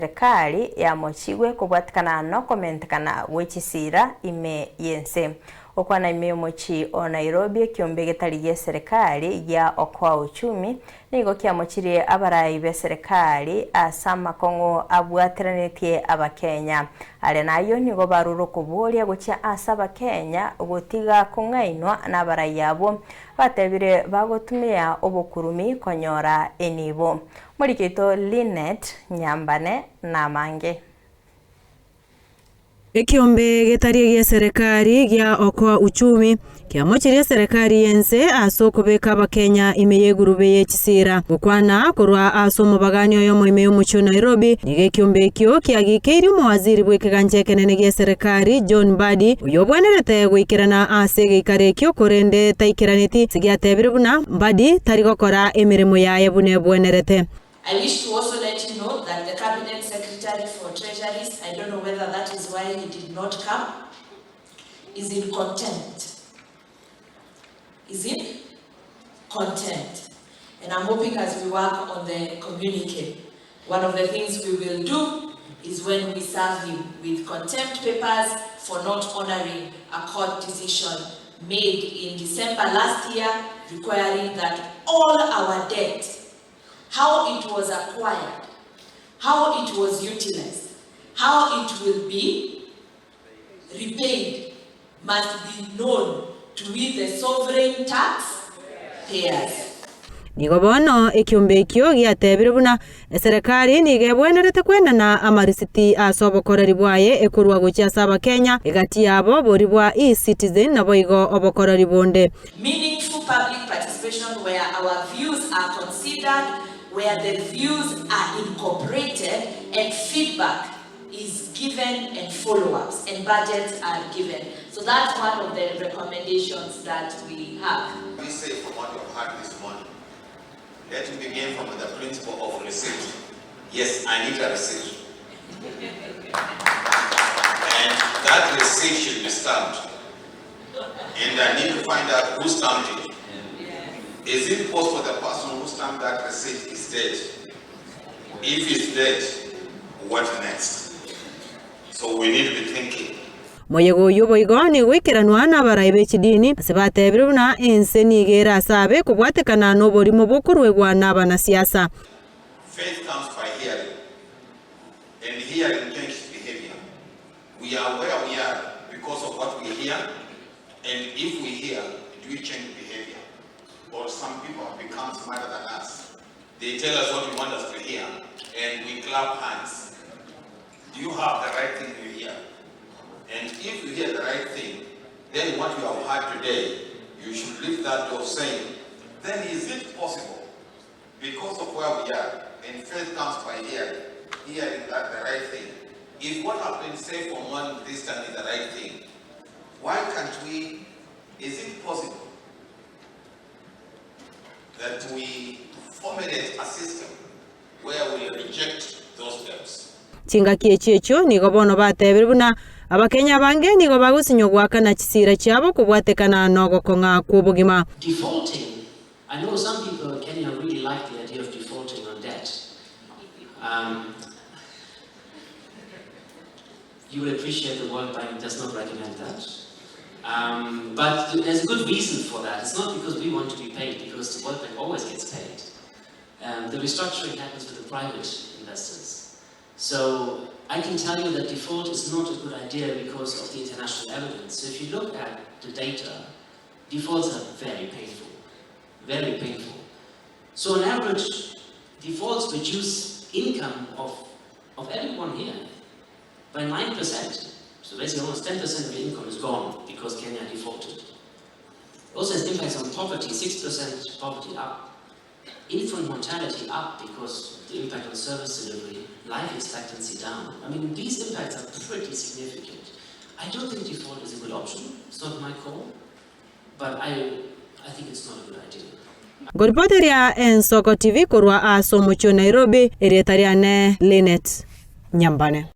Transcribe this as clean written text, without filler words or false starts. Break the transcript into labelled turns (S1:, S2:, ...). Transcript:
S1: Serikali ya Komochigwa kubwatikana no comment kana wechisira ime yense okwana ime mochi o Nairobi EKEOMBE getariye serikali ya OKOA UCHUMI nigo kiamochirie abarayi be serikali asama kongo abwatiranĩtie abakenya ale nayo nigo baruro kuburia gucha asaba Kenya gutiga kung'ainwa n'abarayi abo batebire bagotumia obukurumi konyora enibo Murikito Linet Nyambane na mange.
S2: EKEOMBE getariye serikali gya OKOA UCHUMI kiamochirie serikali yense asokobeka abakenya imeyegurube yechisira gukwana korwa asomo baganyo yo moime umucho Nairobi nige EKEOMBE kyo kiagikeiri muwaziri bwekeganje kenene gya serikali John Mbadi uyobwenerete gwikirana asege ikarekyo korende taikiraniti sigyatebire buna Mbadi tarigokora emirimo yaye bune bwenerete.
S3: I wish to also let you know that the Cabinet Secretary for Treasuries, I don't know whether that is why he did not come, is in contempt. Is in contempt. And I'm hoping as we work on the communique, one of the things we will do is when we serve him with contempt papers for not honoring a court decision made in December last year requiring that all our debt, how it was acquired, how it was utilized, how it will be repaid must be known to we the sovereign tax payers.
S2: Nigo bono EKEOMBE kyo gyatebire buna serikali nigebwenerete kwendana amarisiti asobokoreri bwaye ekurwa guchasa abakenya egati yabo boribwa e-citizen nabo igo obokoreri bonde.
S3: Meaningful public participation where our views are considered, where the views are incorporated and feedback is given and follow-ups and budgets are given. So that's one of the recommendations that we have.
S4: We say from what you've heard this morning, let me begin from the principle of receipt. Yes, I need a receipt. And that receipt should be stamped. And I need to find out who stamped it. Is it possible the person who stamped that receipt is dead? If he's dead, what next? So we need to be thinking.
S2: Moyego yobo igoni wikiranwa n'abarayi b'ekidini asebatebire buna ense nigera asabe kubwatekana n'oborimo bokurwegwa n'abana siasa.
S4: Faith comes by hearing, and hearing changes behavior. We are where we are because of what we hear, and if we hear, do we change behavior? Or some people have become smarter than us. They tell us what we want us to hear, and we clap hands. Do you have the right thing to hear? And if you hear the right thing, then what you have heard today, you should leave that door saying, then is it possible, because of where we are, and faith comes by hearing that the right thing. If what has been said from one distance is the right thing, why can't we, is it possible that we formulate a system where we reject those terms?
S2: Chinga kiechecho nigo bono batebire buna abakenya bange nigo bagusinyo gwakana chisira cyabo kubwatekana nogo konga kubugima.
S5: Defaulting, I know some people in Kenya really like the idea of defaulting on debt. You will appreciate the World Bank does not recommend that. But there's a good reason for that. It's not because we want to be paid, because the World Bank always gets paid. The restructuring happens with the private investors. So I can tell you that default is not a good idea because of the international evidence. So if you look at the data, defaults are very painful, very painful. So on average, defaults reduce income of everyone here by 9%. So basically almost 10% of the income is gone because Kenya defaulted. It also has impacts on poverty, 6% poverty up. Infant mortality up because of the impact on service delivery, life expectancy down. I mean, these impacts are pretty significant. I don't think default is a good option. It's not my call, but I think it's not a good idea.
S2: Goripoteria en Soko TV kurwa aso mucho Nairobi, erietariane Linet Nyambane.